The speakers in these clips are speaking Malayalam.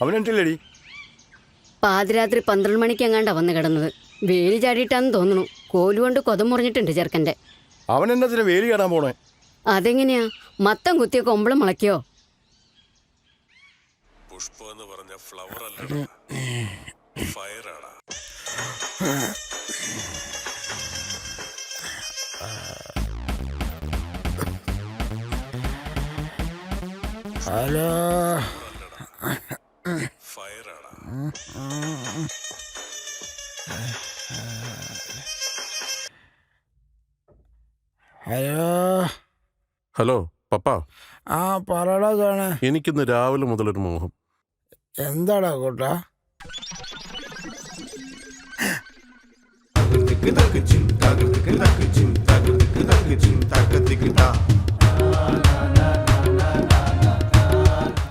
അവനെത്തില്ലടി. പാതിരാത്രി 12 മണിക്ക് എങ്ങാണ്ടാ വന്ന് കിടന്നത്. വേലി ചാടിയിട്ടാന്ന് തോന്നുന്നു. കോലുകൊണ്ട് കൊതം മുറിഞ്ഞിട്ടുണ്ട് ചെറുക്കൻ്റെ. അവൻ എന്നതിന് വേലി കയറാൻ പോണേ? അതെങ്ങനെയാ? മത്തം കുത്തിയ കൊമ്പളം മുളയ്ക്കോ? പുഷ്പ എന്ന് പറഞ്ഞ ഫ്ലവർ അല്ലടാ, ഫയറാടാ. ഹലോ, ഫയറാടാ. ഹലോ. ഹലോ പപ്പ. ആ പറടാ ജോണേ. എനിക്കിന്ന് രാവിലെ മുതലൊരു മോഹം. എന്താടാ കൂട്ടാ?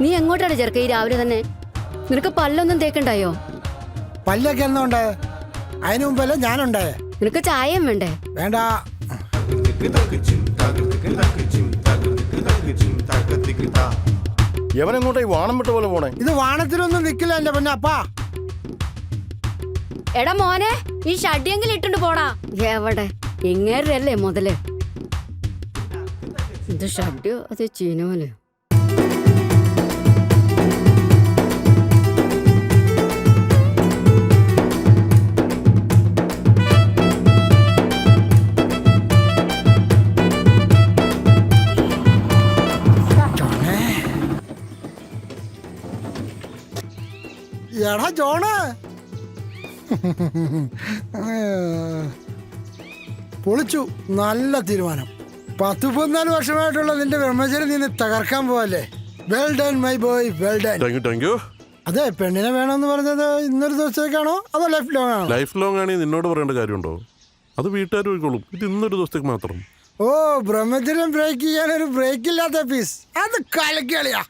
നീ എങ്ങോട്ടാണ് ചെറുക്ക ഈ രാവിലെ തന്നെ? നിനക്ക് പല്ലൊന്നും തേക്കണ്ടായോ? പല്ലൊക്കെ എന്നുണ്ട്? അതിനു മുമ്പല്ലേ ഞാനുണ്ടായേ. നിനക്ക് ചായയും വേണ്ടേ? വേണ്ട. എവനെങ്ങോട്ടായി വാണം വിട്ട പോലെ പോണേ? ഇത് വാണത്തിലൊന്നും നിക്കില്ല എന്റെ പൊന്നപ്പാ. എടാ മോനെ, ഈ ഷഡ്യെങ്കിലും ഇട്ടുണ്ട് പോടാ. എവിടെ ഇങ്ങേരല്ലേ മുതല്? ഇത് ഷഡ്യോ അത് ചീനോല്? എടാ ജോണ്, പൊളിച്ചു. നല്ല തീരുമാനം. 14 വർഷമായിട്ടുള്ള നിന്റെ ബ്രഹ്മചര്യം നിന്ന് തകർക്കാൻ പോവല്ലേ? Well done my boy, well done. Thank you. അതെ, പെണ്ണിനെ വേണമെന്ന് പറഞ്ഞത് ഇന്നൊരു ദിവസത്തേക്കാണോ അതോ ലൈഫ് ലോങ് ആണോ? ലൈഫ് ലോങ് ആണെങ്കിൽ നിന്നോട് പറയേണ്ട കാര്യമുണ്ടോ? അത് വീട്ടുകാർ പോയിക്കോളും. ഇത് ഇന്നൊരു ദിവസത്തേക്ക് മാത്രം. ഓ, ബ്രഹ്മചര്യം ബ്രേക്ക് ചെയ്യാൻ ഒരു ബ്രേക്ക് ഇല്ലാത്ത പീസ്. അത് കലക്കിയാളിയാ.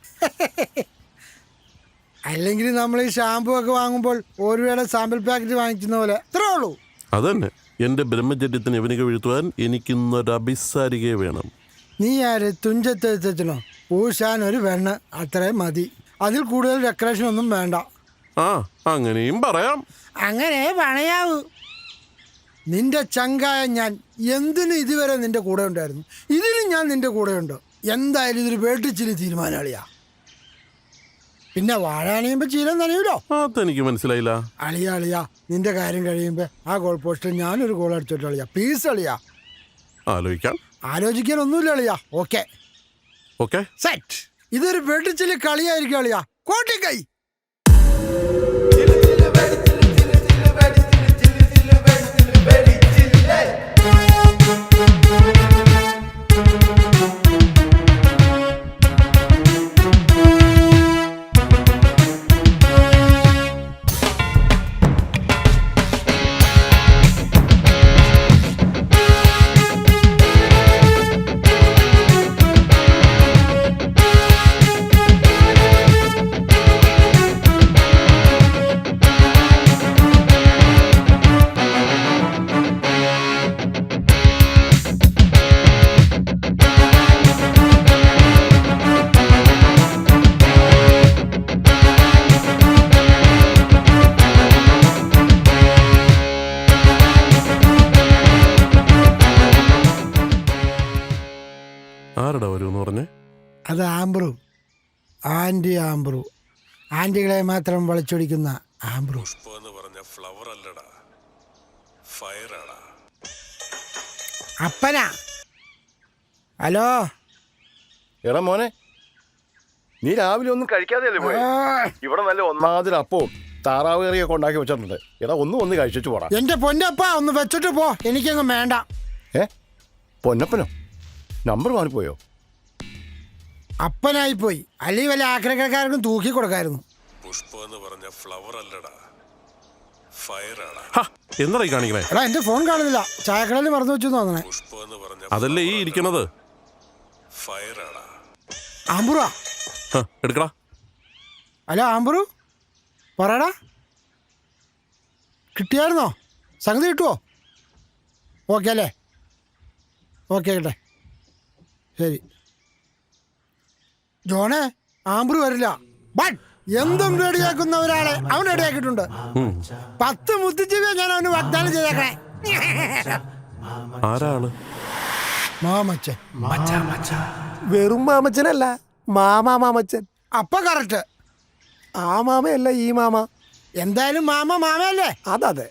അല്ലെങ്കിൽ നമ്മൾ ഈ ഷാമ്പു ഒക്കെ വാങ്ങുമ്പോൾ ഒരു വേള സാമ്പിൾ പാക്കറ്റ് വാങ്ങിക്കുന്ന പോലെ അത്രേ ഉള്ളൂ. അതന്നെ, എന്റെ ബ്രഹ്മചര്യത്തിന് ഇവനിക്ക് വീഴ്ത്തുവാൻ എനിക്കിന്നൊരു അഭിസാരികയെ വേണം. നീ ആര്? തുഞ്ചത്തെത്തിനോ? പൂശാൻ ഒരു വെണ്ണ അത്രയും മതി. അതിൽ കൂടുതൽ ഡെക്കറേഷൻ ഒന്നും വേണ്ട. ആ, അങ്ങനെയും പറയാം. അങ്ങനെ പണയാവൂ. നിന്റെ ചങ്കായ ഞാൻ എന്തിനും ഇതുവരെ നിന്റെ കൂടെ ഉണ്ടായിരുന്നു. ഇതിനും ഞാൻ നിന്റെ കൂടെ ഉണ്ട്. എന്തായാലും ഇതൊരു വേട്ടിച്ചിരി തീരുമാനമാളിയാ. പിന്നെ വാഴാണിയുമ്പോ ചീലം നനയൂലോ? അതെനിക്ക് മനസ്സിലായില്ല. അളിയാ, നിന്റെ കാര്യം കഴിയുമ്പോ ആ ഗോൾ പോസ്റ്റിൽ ഞാനൊരു ഗോൾ അടിച്ചോട്ട് അളിയാ. പ്ലീസ് അളിയാ. ആലോചിക്കാം. ആലോചിക്കാനൊന്നുമില്ല അളിയാ. Okay okay, set. ഇതൊരു വെട്ടിച്ചില് കളിയായിരിക്കും അളിയാ. കോട്ടിക്കൈ. ആരടാ വരുമെന്ന് പറഞ്ഞേ? അത് ആംബ്രു. ആൻറ്റി ആംബ്രു. ആൻറ്റികളെ മാത്രം വളച്ചൊടിക്കുന്ന ആംബ്രു. പുഷ്പ എന്ന് പറഞ്ഞ ഫ്ലവർ അല്ലടാ, ഫയറാടാ. അപ്പനാ. ഹലോ. എടാ മോനെ, നീ രാവിലെ ഒന്നും കഴിക്കാതെയല്ലേ പോയി? ഇവിടെ നല്ല ഒന്നാമതിൽ അപ്പവും താറാവ് കറിയൊക്കെ ഉണ്ടാക്കി വെച്ചിട്ടുണ്ട്. എടാ ഒന്ന് കഴിച്ചു പോടാ. എന്റെ പൊന്നപ്പ, ഒന്ന് വെച്ചിട്ട് പോ. എനിക്കങ്ങ് വേണ്ട. പൊന്നപ്പനോ? നമ്പർ മാറിപ്പോയോ? അപ്പനായിപ്പോയി. അല്ലെങ്കിൽ വല്ല ആക്രക്കാർക്കും തൂക്കി കൊടുക്കായിരുന്നു. പുഷ്പ എന്ന് പറഞ്ഞ ഫ്ലവർ അല്ലടാ, ഫയറാടാ. എന്തായി കാണിക്കണേ? എടാ, എന്റെ ഫോൺ കാണുന്നില്ല. ചായക്കടയിൽ മറന്നു വെച്ചു തോന്നണേ. പുഷ്പ എന്ന് പറഞ്ഞ അതല്ലേ ഈ ഇരിക്കണത്? ഫയറാടാ. ആംബുറാ. എടുക്കടാ. ഹലോ ആംബുറു, പറയടാ. കിട്ടിയായിരുന്നോ? സംഗതി കിട്ടുമോ? ഓക്കെ അല്ലേ? ഓക്കെ കേട്ടെ, ശരി. ജോണേ, ആംബ്രു വരില്ല. എന്തും റെഡിയാക്കുന്ന ഒരാളെ അവൻ റെഡിയാക്കിയിട്ടുണ്ട്. 10 മുത്തിച്ചിവ ഞാൻ അവന് വാഗ്ദാനം ചെയ്തേക്കണേ. ആരാള്? മാമച്ചൻ. വെറും മാമച്ചനല്ല, മാമച്ചൻ. അപ്പൊ കറക്റ്റ്. ആ മാമയല്ല ഈ മാമ. എന്തായാലും മാമയല്ലേ? അതെ,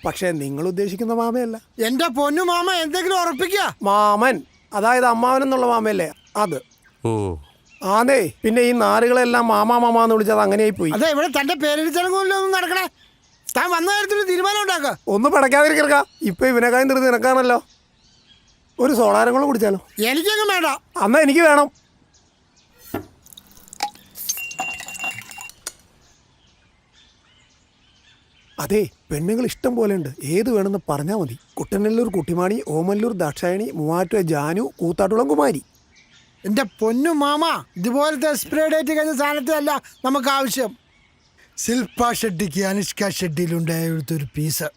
പക്ഷെ നിങ്ങൾ ഉദ്ദേശിക്കുന്ന മാമയല്ല. എന്റെ പൊന്നു മാമ, എന്തെങ്കിലും ഉറപ്പിക്കുക. മാമൻ, അതായത് അമ്മാവൻ എന്നുള്ള മാമയല്ലേ അത്. ഓ, ആന്നേ. പിന്നെ ഈ നാറുകളെല്ലാം മാമാന്ന് വിളിച്ചത് അങ്ങനെയായി പോയി. അതെ, ഇവിടെ തന്റെ പേരിടിച്ചൊന്നും നടക്കണേ. താൻ വന്ന കാര്യത്തിൽ തീരുമാനം ഉണ്ടാക്കുക. ഒന്ന് പടയ്ക്കാതിരിക്ക. ഇപ്പൊ ഇവനെക്കായും തീർത്ത് നിനക്കാണല്ലോ. ഒരു സോളാരം കൂടെ കുടിച്ചാലോ? എനിക്കങ്ങ് വേണ്ട. അന്നാ എനിക്ക് വേണം. അതെ, പെണ്ണുങ്ങൾ ഇഷ്ടം പോലെ ഉണ്ട്. ഏത് വേണമെന്ന് പറഞ്ഞാൽ മതി. കുട്ടനല്ലൂർ കുട്ടിമാണി, ഓമല്ലൂർ ദാക്ഷായണി, മൂവാറ്റുപുഴ ജാനു, കൂത്താട്ടുളം കുമാരി. എന്റെ പൊന്നു മാമ, ഇതുപോലത്തെ എക്സ്പയറി ഡേറ്റ് കഴിഞ്ഞ സാധനത്തിലല്ല നമുക്ക് ആവശ്യം. ശില്പ ഷെട്ടിക്ക് അനുഷ്ക ഷെഡിയിലുണ്ടായൊരു പീസ്.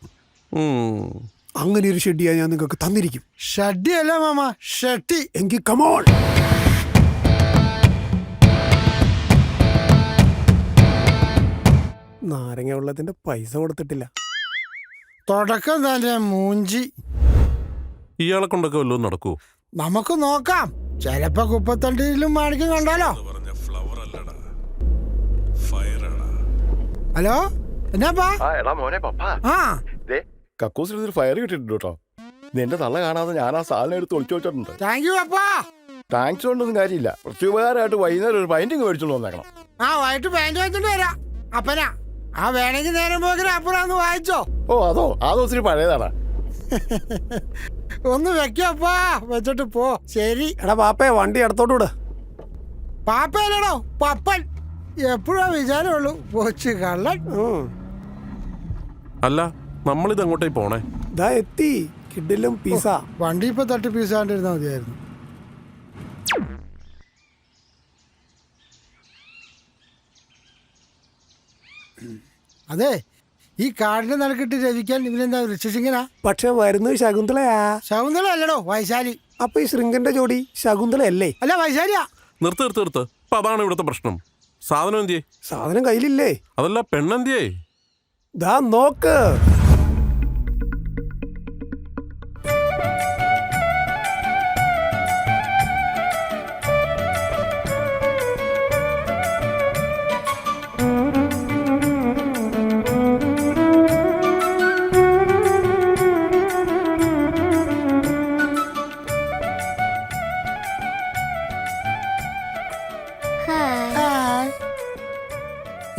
അങ്ങനെ ഒരു ഷെഡിയാ ഞാൻ നിങ്ങൾക്ക് തന്നിരിക്കും. ഷഡ്ഡി അല്ല മാമ, ഷെട്ടി. എങ്കിൽ കമോൺ. നാരങ്ങ വെള്ളത്തിന്റെ പൈസ കൊടുത്തിട്ടില്ല. തുടക്കം തന്നെ മൂഞ്ചി. ഇയാളെ കൊണ്ടൊക്കെ വല്ലതും നടക്കുവോ? നമുക്ക് നോക്കാം. ചിലപ്പോ കുപ്പത്തണ്ടിയിലും മാണിക്കും കണ്ടാലോ. പറഞ്ഞ ഫ്ലവർ അല്ലടാ, ഫയറാടാ. ഹലോ, എന്നാപ്പാ? ആ എടാ മോനെ പപ്പാ, ആ ദേ കക്കൂസിൽ ഒരു ഫയർ കിട്ടിയിട്ടുണ്ട് കേട്ടോ. നിന്റെ തള്ള കാണാതെ ഞാൻ ആ സാധനം എടുത്ത് ഒളിച്ചു വെച്ചിട്ടുണ്ട്. താങ്ക് യു അപ്പാ. താങ്ക്സ് കൊണ്ടൊന്നും കാര്യമില്ല. പ്രത്യുപകാരമായിട്ട് വൈകുന്നേരം ഒരു പൈൻറ്റിങ് മേടിച്ചോണ്ട് വന്നേക്കണം. ആ വൈകിട്ട് പാൻറ് വെച്ചിട്ട് വരാം. അപ്പനാ ആ വേണമെങ്കിൽ നേരം പോകിന് അപ്പുറം വായിച്ചോ. ഓ അതോ, അത് ഒത്തിരി പഴയതാടാ. ഒന്ന് വെക്കപ്പാ, വെച്ചിട്ട് പോ. ശരി. എടാ പാപ്പേ, വണ്ടി അടുത്തോട്ട് വിട്. പാപ്പയല്ലടോ, പപ്പൻ. എപ്പോഴാ വിചാരമുള്ളൂ കൊച്ചു കള്ളൻ. അല്ല, നമ്മളിത് എങ്ങോട്ടേക്ക് പോണേ? ഇതാ എത്തി കിഡിലും പിസ. വണ്ടി ഇപ്പൊ തട്ടി പീസാണ്ടിരുന്നാ മതിയായിരുന്നു. അതെ, ഈ കാടിന്റെ നടക്കിട്ട് രവിക്കാൻ ഇവനെന്താ വൃക്ഷസിംഗനാ? പക്ഷെ വരുന്നത് ശകുന്തളയാ. ശകുന്തള അല്ലടോ, വൈശാലി. അപ്പൊ ഈ ശൃംഗന്റെ ജോഡി ശകുന്തള അല്ലേ? അല്ല, വൈശാലിയാ. നിർത്ത്. അപ്പൊ അതാണ് ഇവിടുത്തെ പ്രശ്നം. സാധനം എന്തിയേ? സാധനം കയ്യിലില്ലേ? അതല്ല, പെണ്ണെന്തിയേ? ദാ നോക്ക്.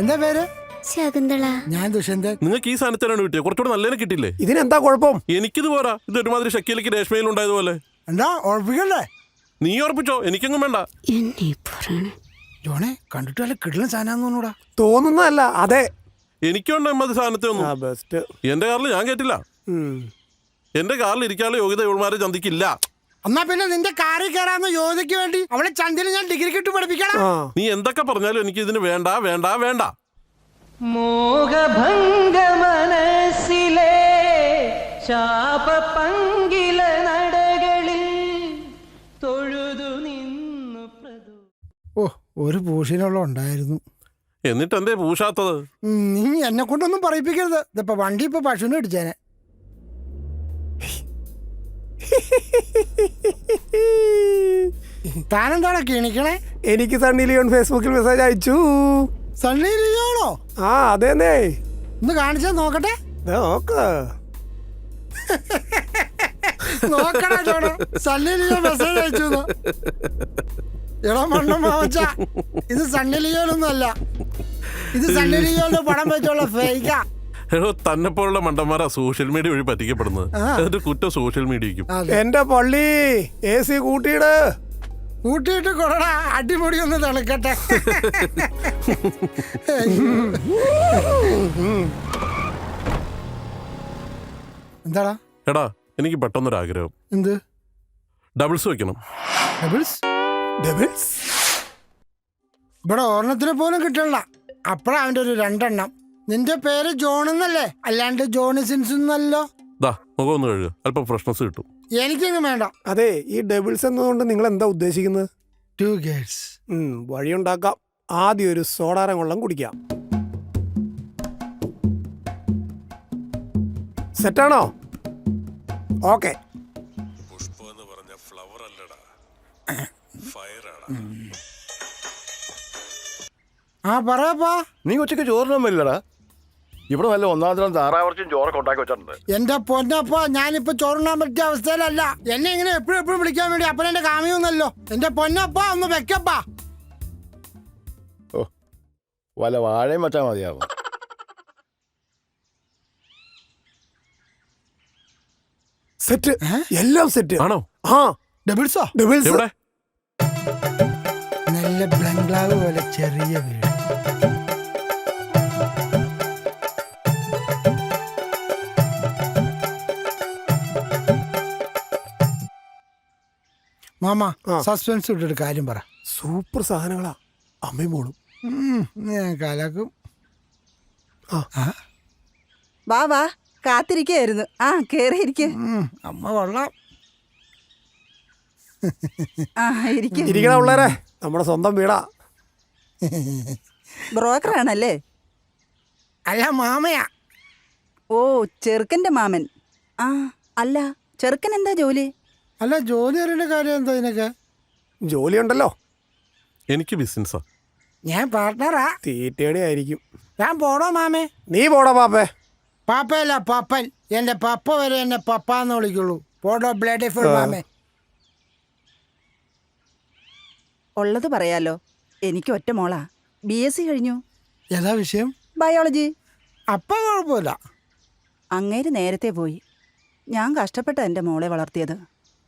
എന്താ പേര്? ശകുന്തള. ഞാൻ ദുഷ്യന്തൻ. നിങ്ങൾക്ക് ഈ സാധനത്തിനാണ് കിട്ടിയത്. കുറച്ചുകൂടെ നല്ലതിനെ കിട്ടില്ലേ? ഇതിനെന്താ കുഴപ്പം? എനിക്കിത് പോരാ. ഇത് ഒരുമാതിരി ഷക്കീലേക്ക് രേഷ്മയിലുണ്ടായതുപോലെ. എന്താ ഉറപ്പിക്കണ്ടേ? നീ ഉറപ്പിച്ചോ, എനിക്കെങ്ങും വേണ്ട. ജോണെ, കണ്ടിട്ട് വല്ല കിടലൻ സാധനം തോന്നുന്നതല്ല. അതെ, എനിക്കുണ്ട് എമ്മതി സാധനത്തെ ഒന്നും. ബെസ്റ്റ്. എന്റെ കാറിൽ ഞാൻ കേട്ടില്ല. എന്റെ കാറിൽ ഇരിക്കാനുള്ള യോഗ്യത ഇവൾമാരെ ചന്തിക്കില്ല. എന്നാ പിന്നെ നിന്റെ കാറിൽ കയറാന്ന് യോഗ്യതയ്ക്ക് വേണ്ടി അവളെ ചന്തിൽ ഞാൻ ഡിഗ്രിക്ക് ഇട്ട് പഠിപ്പിക്കണം. നീ എന്തൊക്കെ പറഞ്ഞാലും എനിക്ക് ഇതിന് വേണ്ട. മോഹഭംഗ മനസ്സിലെ ശാപപങ്കില നടകളിൽ തൊഴുതു നിന്നു പ്രതു. ഓ, ഒരു പൂഷിനുള്ള ഉണ്ടായിരുന്നു. എന്നിട്ട് എന്തേ പൂശാത്തത്? നീ എന്നെ കൊണ്ടൊന്നും പറയിപ്പിക്കരുത്. ഇതിപ്പോ വണ്ടി ഇപ്പൊ പശുവിനെ ഇടിച്ചേനെ. താനെന്താണോ കിണിക്കണേ? എനിക്ക് സണ്ണി ലിയോൺ ഫേസ്ബുക്കിൽ മെസ്സേജ് അയച്ചു. സണ്ണി ലിയോണോ? ആ അതേന്നേ. ഒന്ന് കാണിച്ചാ നോക്കട്ടെ. നോക്ക്. നോക്കണേ ചോണോ, സണ്ണി ലിയോ മെസ്സേജ് അയച്ചു. എടാ മണ്ണ മാവച്ച, ഇത് സണ്ണി ലിയോനൊന്നും അല്ല. ഇത് സണ്ണി ലിയോന്റെ പടം വെച്ചുള്ള ഫേക്കാ. തന്നെ പോലുള്ള മണ്ടന്മാരാ സോഷ്യൽ മീഡിയ വഴി പറ്റിക്കപ്പെടുന്നത്. എന്നിട്ട് കുറ്റം സോഷ്യൽ മീഡിയക്കും. എന്റെ പള്ളി AC കൂട്ടിയിട്. കൂട്ടിയിട്ട് കൊറടാ, അടിപൊളി ഒന്ന് തണുക്കട്ടെ. എന്താടാ? എടാ, എനിക്ക് പെട്ടെന്നൊരാഗ്രഹം. എന്ത്? ഡബിൾസ് വെക്കണം. ഡബിൾസ്? ഇവിടെ ഓർണത്തിന് പോലും കിട്ടണില്ല. അപ്പഴാ അവന്റെ ഒരു 2 എണ്ണം. നിന്റെ പേര് ജോൺ എന്നല്ലേ, അല്ലാണ്ട് ജോണി സിൻസ് എന്നല്ലോ. മുഖം ഒന്ന് കഴുകുക, അല്പം ഫ്രഷ്നസ് കിട്ടും. എനിക്കൊന്നും വേണ്ട. അതെ, ഈ ഡബിൾസ് എന്നതുകൊണ്ട് നിങ്ങൾ എന്താ ഉദ്ദേശിക്കുന്നത്? 2 ഗേൾസ്. വഴിയുണ്ടാക്കാം. ആദ്യം ഒരു സോഡാരം വെള്ളം കുടിക്കാം. സെറ്റാണോ? ഓക്കെ. പുഷ്പ എന്ന് പറഞ്ഞ ഫ്ലവർ അല്ലടാ, ഫയറാടാ. ആ പറയപ്പാ. നീ ഉച്ചയ്ക്ക് ചോറിനൊന്നും ഇല്ലടാ. ഇവിടെ നല്ല ഒന്നാം താറാവർച്ചും ചോറൊക്കെ ഉണ്ടാക്കി വെച്ചിട്ടുണ്ട്. എന്റെ പൊന്നപ്പ, ഞാനിപ്പോ ചോറുണ്ണാൻ പറ്റിയ അവസ്ഥയിലല്ല. എന്നെ ഇങ്ങനെ എപ്പോഴും വിളിക്കാൻ വേണ്ടി അപ്പനെന്റെ കാമിയൊന്നല്ലോ. എന്റെ പൊന്നപ്പ ഒന്ന് വെക്കപ്പാ. ഓ, വല്ല വാഴയും വെച്ചാൽ മതിയാവും. സെറ്റ്, എല്ലാം സെറ്റ് ആണോ? ആ, ഡബിൾസോ? ഡബിൾസ്. എവിടെ? നല്ല ബംഗ്ലാവ് പോലെ ചെറിയ വീട്. മാമ, സസ്പെൻസ് ഇട്ടൊരു കാര്യം പറ. സൂപ്പർ സാധനങ്ങളാ. അമ്മയും മോളും. ഞാൻ കലക്കും. വാ വാ, കാത്തിരിക്കായിരുന്നു. ആ കേറിയിരിക്കെ. അമ്മ കൊള്ളാം. ആ ഇരിക്കും. ഇരിക്കണ പിള്ളേരെ, നമ്മുടെ സ്വന്തം വീടാ. ബ്രോക്കറാണല്ലേ? അല്ല, മാമയാ. ഓ, ചെറുക്കന്റെ മാമൻ. ആ അല്ല, ചെറുക്കൻ എന്താ ജോലി? അല്ല, ജോലി അറിയേണ്ട കാര്യം എന്താ ഇതിനൊക്കെ? ജോലിയുണ്ടല്ലോ. എനിക്ക് ബിസിനസ്സാ. ഞാൻ പാർട്ട്ണറാ. തീറ്റയുടെ ആയിരിക്കും. ഞാൻ പോടോ മാമേ? നീ പോടാ പാപ്പേ. പാപ്പയല്ല, പപ്പൻ. എന്റെ പപ്പ വരെ എന്നെ പപ്പാന്ന് വിളിക്കുള്ളൂ. പോടോ ബ്ലഡി ഫുൾ മാമേ. ഉള്ളത് പറയാലോ, എനിക്ക് ഒറ്റ മോളാ. BSc കഴിഞ്ഞു. ഏതാ വിഷയം? ബയോളജി. അപ്പ കുഴപ്പമില്ല. അങ്ങേര് നേരത്തെ പോയി. ഞാൻ കഷ്ടപ്പെട്ട എൻ്റെ മോളെ വളർത്തിയത്.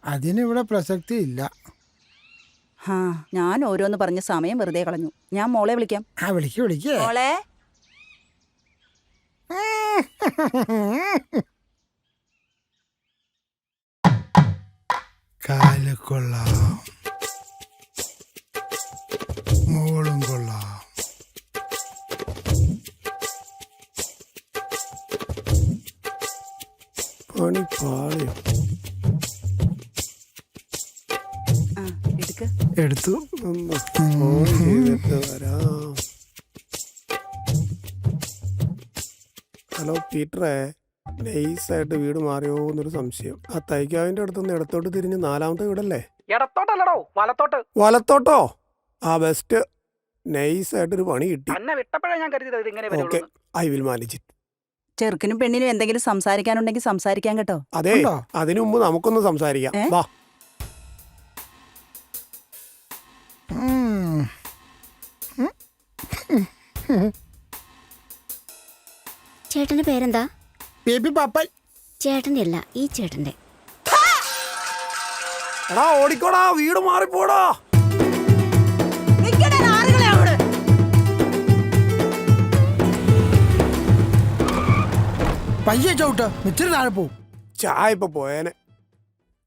അതിനിവിടെ പ്രസക്തി ഇല്ല. ഹാ, ഞാൻ ഓരോന്ന് പറഞ്ഞ് സമയം വെറുതെ കളഞ്ഞു. ഞാൻ മോളെ വിളിക്കാം. ആ, വിളിക്കേ. മോളെ. കാല് കൊള്ളാം, മോളും കൊള്ളാം. പണി പാളിയോ? ആ എടുക്ക. എടുത്തു. ഒന്ന് ഫോൺ ചെയ്തിട്ട് വരാം. ഹലോ പീറ്ററേ, നൈസായിട്ട് വീട് മാറിയോ എന്നൊരു സംശയം. ആ തൈക്കാവിന്റെ അടുത്തുനിന്ന് ഇടത്തോട്ട് തിരിഞ്ഞ് 4ാമത്തെ വീടല്ലേ? ഇടത്തോട്ടല്ലടോ, വലത്തോട്ട്. വലത്തോട്ടോ? ആ ബെസ്റ്റ്. നൈസായിട്ടൊരു പണി കിട്ടി. എന്നെ വിട്ടപ്പോഴേ ഞാൻ കരുതിയത് ഇങ്ങനെ ഓക്കെ, വരുള്ളൂ. I will manage it. ചെറുക്കനും പെണ്ണിനും എന്തെങ്കിലും സംസാരിക്കാനുണ്ടെങ്കിൽ സംസാരിക്കാൻ കേട്ടോ. അതെ, ഉണ്ടോ? അതിനു മുമ്പ് നമുക്കൊന്ന് സംസാരിക്കാം. ഏ? വാ. ചേട്ടന്റെ പേരെന്താ? ബേബി പപ്പൻ. ചേട്ടന്റെ അല്ല, ഈ ചേട്ടന്റെ. എടാ ഓടിക്കോടാ, വീട് മാറിപ്പോടാ. പയ്യെ ചവിട്ട്, മിച്ചിരി താഴെ പോവും. ചായ ഇപ്പൊ പോയേനെ.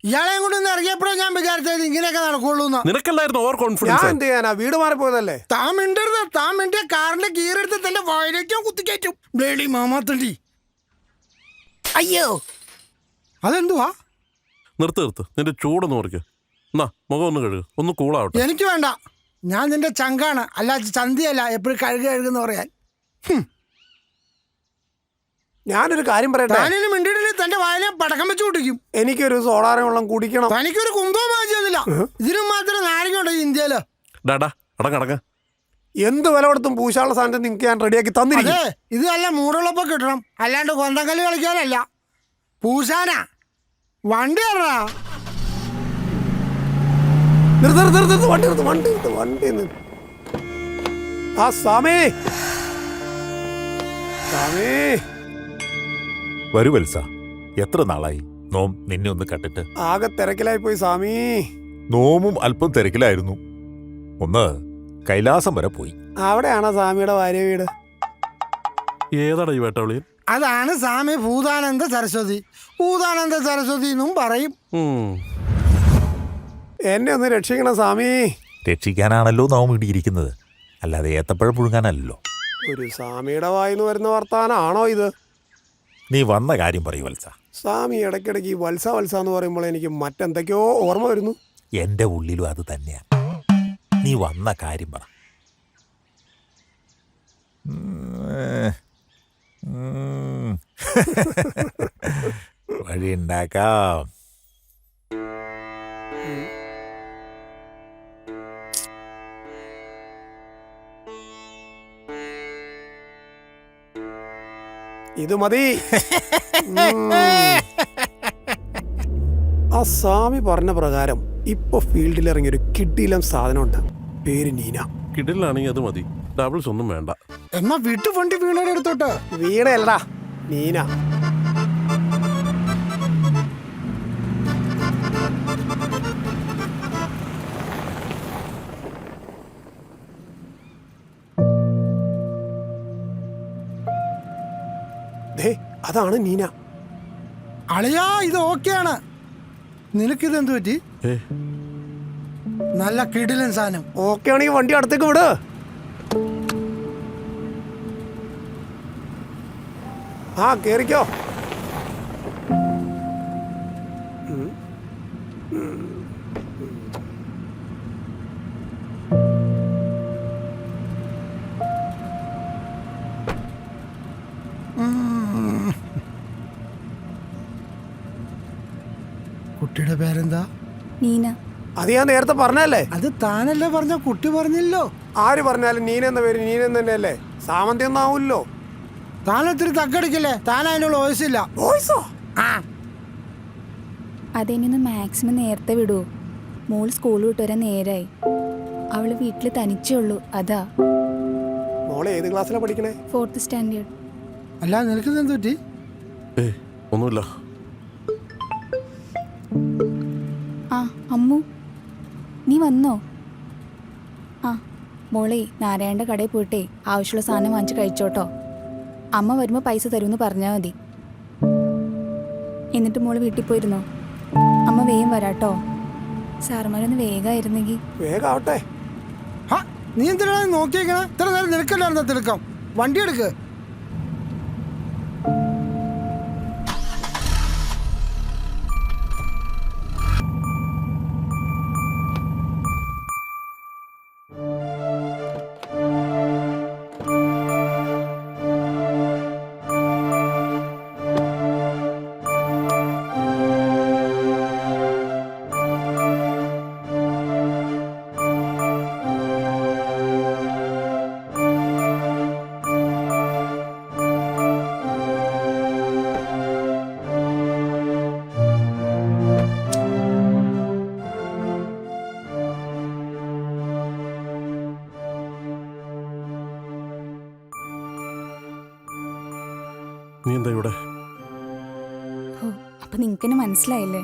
ഇയാളെയും കൊണ്ട് ഒന്ന് ഇറങ്ങിയപ്പോഴും ഞാൻ വിചാരിച്ചത് ഇങ്ങനെയൊക്കെ നടക്കുള്ളൂ. നിനക്കല്ലായിരുന്നു ഓവർ ഞാൻ കോൺഫിഡൻസ്. എന്ത് ചെയ്യാനാ, വീട് മാറിപ്പോയതല്ലേ. താൻ മിണ്ടരുത്. താൻ മിണ്ടിയ കാറിന്റെ കീറെടുത്ത് തന്റെ വായിലേക്കും കുത്തിക്കയറ്റും. ബ്ലേഡി മാമാത്തണ്ടി. അയ്യോ, അതെന്തുവാ? നിർത്ത്, നിന്റെ ചൂടൊന്ന് കുറയ്ക്ക്. എന്നാ മുഖം ഒന്ന് കഴുകുക, ഒന്ന് കൂളാവട്ടെ. എനിക്ക് വേണ്ട. ഞാൻ നിന്റെ ചങ്കാണ്, അല്ല ചന്തിയല്ല എപ്പോഴും കഴുകുന്ന പറയാൻ. ഞാനൊരു കാര്യം പറയട്ടെ. താനിന് മിണ്ടിയിട്ടില്ല, തന്റെ വായിലെ പടക്കം വെച്ച് കുട്ടിക്കും. എനിക്കൊരു സോഡാരം വെള്ളം കുടിക്കണം. തനിക്കൊരു കുന്തവും വാങ്ങിച്ചില്ല. ഇതിനും മാത്രം നാരങ്ങുണ്ടോ ഇന്ത്യയില്? ഡാടാ അടങ്ങ. എന്ത് വില കൊടുത്തും പൂശാനുള്ള സാധനം നിങ്ങൾക്ക് ഞാൻ റെഡിയാക്കി തന്നിരിക്കും. അതെ, ഇത് നല്ല മൂടുള്ളപ്പോ കിട്ടണം, അല്ലാണ്ട് കൊന്തങ്കല്ല് കളിക്കാനല്ല. പൂശാനാ വണ്ടി കയറാ. വണ്ടി ആ സാമേ വരൂ വത്സ, എത്ര നാളായി നോം നിന്നെ ഒന്ന് കണ്ടിട്ട്. ആകെ തിരക്കിലായി പോയി സാമി. നോമും അല്പം തിരക്കിലായിരുന്നു. ഒന്ന് കൈലാസം വരെ പോയി. അവിടെയാണോ സാമിയുടെ ഭാര്യ വീട്? ഏതാടാ ഈ വേട്ടവിളിയൻ? അതാണ് സ്വാമി ഭൂതാനന്ദ സരസ്വതി. ഭൂതാനന്ദ സരസ്വതി എന്നും പറയും. എന്നെ ഒന്ന് രക്ഷിക്കണം സ്വാമി. രക്ഷിക്കാനാണല്ലോ നാം ഇടിയിരിക്കുന്നത്, അല്ലാതെ ഏത്തപ്പഴം പുഴുങ്ങാനല്ലോ. ഒരു സ്വാമിയുടെ വായിന്ന് വരുന്ന വർത്താനാണോ ഇത്? നീ വന്ന കാര്യം പറയൂ വത്സ. സ്വാമി ഇടയ്ക്കിടയ്ക്ക് ഈ വത്സ എന്ന് പറയുമ്പോൾ എനിക്ക് മറ്റെന്തൊക്കെയോ ഓർമ്മ വരുന്നു. എൻ്റെ ഉള്ളിലും അത് തന്നെയാണ്. നീ വന്ന കാര്യം പറ. വഴിയുണ്ടാക്കാം. ഇത് മതി. ആ സ്വാമി പറഞ്ഞ പ്രകാരം ഇപ്പൊ ഫീൽഡിൽ ഇറങ്ങിയ ഒരു കിഡിലം സാധനമുണ്ട്. പേര് നീന. കിടിലാണെങ്കിൽ അത് മതി, ഡബിൾസ് ഒന്നും വേണ്ട. എന്നാ വിട്ടു വണ്ടി വീണയുടെ എടുത്തോട്ട്. വീണയല്ലടാ, നീന. ദേ, അതാണ് നീന. അളിയാ ഇത് ഓക്കെയാണ്. നിനക്കിത് എന്ത് പറ്റി? ഏ നല്ല കിടിലൻ സാധനം. ഓക്കെ ആണെങ്കിൽ വണ്ടി അടുത്തേക്ക് വിട്. ആ കേറിക്കോ. കുട്ടിയുടെ പേരെന്താ? നീന. അത് ഞാൻ നേരത്തെ പറഞ്ഞല്ലേ. അത് താനല്ലേ പറഞ്ഞ, കുട്ടി പറഞ്ഞില്ലോ. ആര് പറഞ്ഞാലും നീന എന്ന പേര് നീന തന്നെയല്ലേ, സാമന്തി ഒന്നും ആവൂല്ലോ. താനൊത്തിരി തക്കടിക്കല്ലേ, താൻ അതിനുള്ള വോയിസില്ല. വോയിസോ? അതെന്നെ മാക്സിമം നേരത്തെ വിടുവോ? മോൾ സ്കൂൾ വിട്ട് വരാൻ നേരായി. അവള് വീട്ടിൽ തനിച്ചേ ഉള്ളൂ, അതാ. മോളെ ഏത് ക്ലാസ്സിലാണ് പഠിക്കണേ? 4th standard. അല്ല നിനക്കിത് എന്ത് പറ്റി? ഏ ഒന്നുമില്ല. ആ അമ്മു, നീ വന്നോ? ആ മോളെ, നാരായണൻ്റെ കടയിൽ പോയിട്ടേ ആവശ്യമുള്ള സാധനം വാങ്ങിച്ച് കഴിച്ചോട്ടോ. അമ്മ വരുമ്പോൾ പൈസ തരുമെന്ന് പറഞ്ഞാൽ മതി. എന്നിട്ട് മോള് വീട്ടിൽ പോയിരുന്നോ? അമ്മ വേഗം വരാട്ടോ. സാറുമാരൊന്ന് വേഗമായിരുന്നെങ്കിൽ. വേഗാവട്ടെ. നീ എന്തിനാ നോക്കിയേക്കണ? ഇത്ര നേരം നിനക്കല്ലായിരുന്ന തിളക്കം. വണ്ടി എടുക്ക്. നീ എന്താ ഇവിടെ? ഓ, അപ്പൊ നിങ്ങക്കെന്നെ മനസ്സിലായില്ലേ?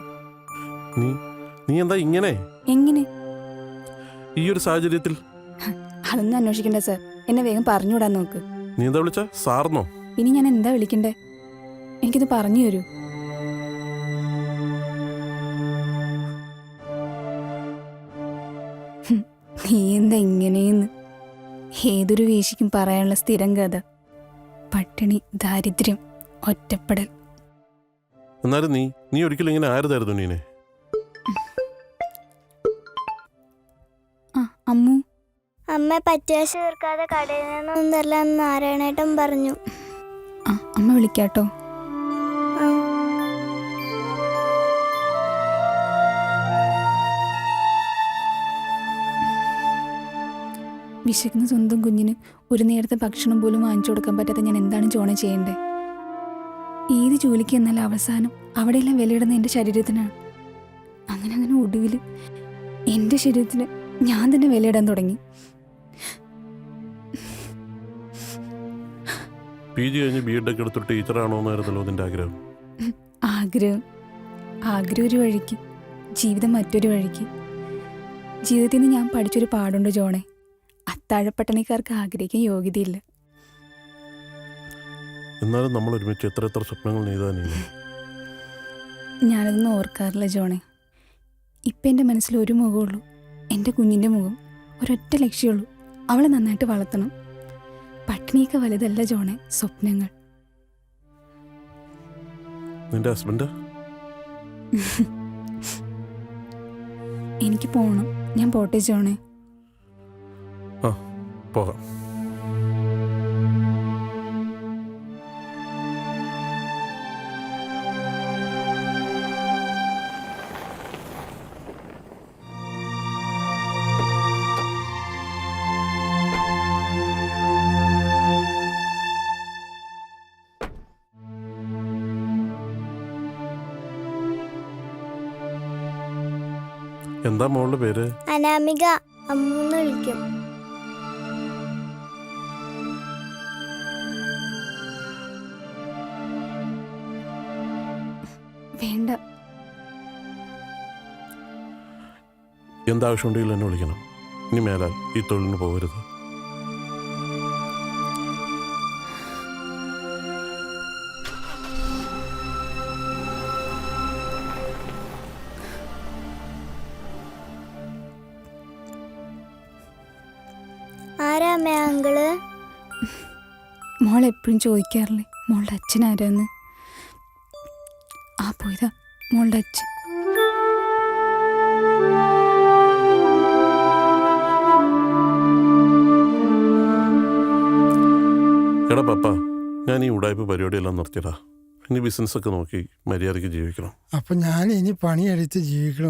നീ എന്താ ഇങ്ങനെ? എങ്ങനെ? ഈ ഒരു സാഹചര്യത്തിൽ? അതൊന്നും അന്വേഷിക്കണ്ട സാർ, എന്നെ വേഗം പറഞ്ഞുവിടാൻ നോക്ക്. നീ എന്താ വിളിച്ച? സാറിനോ? ഇനി ഞാൻ എന്താ വിളിക്കണ്ടേ? എനിക്കിത് പറഞ്ഞു തരൂ. നീ എന്താ ഇങ്ങനെയെന്ന് ഏതൊരു വേശിക്കും പറയാനുള്ള സ്ഥിരം കഥ. പട്ടിണി, ദാരിദ്ര്യം, ഒറ്റപ്പെടൽ. എന്നാലും നീ ഒരിക്കലും ഇങ്ങനെ ആരുതായിരുന്നു നീനെ. ആ അമ്മു. അമ്മ പറ്റാശ തീർക്കാതെ കടയിൽ നിന്നൊന്നല്ല നാരായണേട്ടൻ പറഞ്ഞു. ആ അമ്മ വിളിക്കാട്ടോ. വിശക്കുന്ന സ്വന്തം കുഞ്ഞിന് ഒരു നേരത്തെ ഭക്ഷണം പോലും വാങ്ങിച്ചു കൊടുക്കാൻ പറ്റാത്ത ഞാൻ എന്താണ് ജോണ ചെയ്യേണ്ടേ? ഏത് ജോലിക്ക് എന്നാൽ അവസാനം അവിടെയെല്ലാം വിലയിടുന്ന എൻ്റെ ശരീരത്തിനാണ്. അങ്ങനെ ഒടുവിൽ എൻ്റെ ശരീരത്തിന് ഞാൻ തന്നെ വിലയിടാൻ തുടങ്ങി. PG കഴിഞ്ഞ് B.Ed ഒക്കെ എടുത്തിട്ട് ടീച്ചറാണോ എന്നായിരുന്നല്ലോ നിന്റെ ആഗ്രഹം? ആഗ്രഹം ഒരു വഴിക്ക്, ജീവിതം മറ്റൊരു വഴിക്ക്. ജീവിതത്തിൽ നിന്ന് ഞാൻ പഠിച്ചൊരു പാടുണ്ട് ജോണെ. അത്താഴപ്പട്ടണിക്കാർക്ക് ആഗ്രഹിക്കാൻ യോഗ്യതയില്ല. എന്നാലും നമ്മൾ ഒരുമിച്ച് എത്ര സ്വപ്നങ്ങൾ നെയ്താനേ. ഞാനതൊന്നും ഓർക്കാറില്ല ജോണെ. ഇപ്പം എൻ്റെ മനസ്സിൽ ഒരു മുഖമുള്ളൂ, എൻ്റെ കുഞ്ഞിൻ്റെ മുഖം. ഒരൊറ്റ ലക്ഷ്യമുള്ളൂ, അവളെ നന്നായിട്ട് വളർത്തണം. പട്ടിണിയൊക്കെ വലുതല്ല ജോണെ, സ്വപ്നങ്ങൾ. നിന്റെ ഹസ്ബൻഡ്? എനിക്ക് പോകണം, ഞാൻ പോട്ടെ ജോണെ. ആ പോകാം. എന്താ മോളുടെ പേര്? അനാമിക. അമ്മൂന്ന് വിളിക്കും. വേണ്ട. എന്താവശ്യമുണ്ടെങ്കിലും എന്നെ വിളിക്കണം. ഇനി മേലാൽ ഈ തൊഴിലിന് പോകരുത്. ആരാ അമ്മ അങ്കിള്? മോൾ എപ്പോഴും ചോദിക്കാറില്ലേ മോളുടെ അച്ഛൻ ആരാന്ന്? ആ പോയതാ മോളുടെ അച്ഛൻ. എടാ പപ്പ, ഞാൻ ഈ ഉടായ്പ പരിപാടിയെല്ലാം നിർത്തിയടാ. ഇനി ബിസിനസ്സൊക്കെ നോക്കി മര്യാദയ്ക്ക് ജീവിക്കണം. അപ്പൊ ഞാൻ ഇനി പണിയെടുത്ത് ജീവിക്കണം.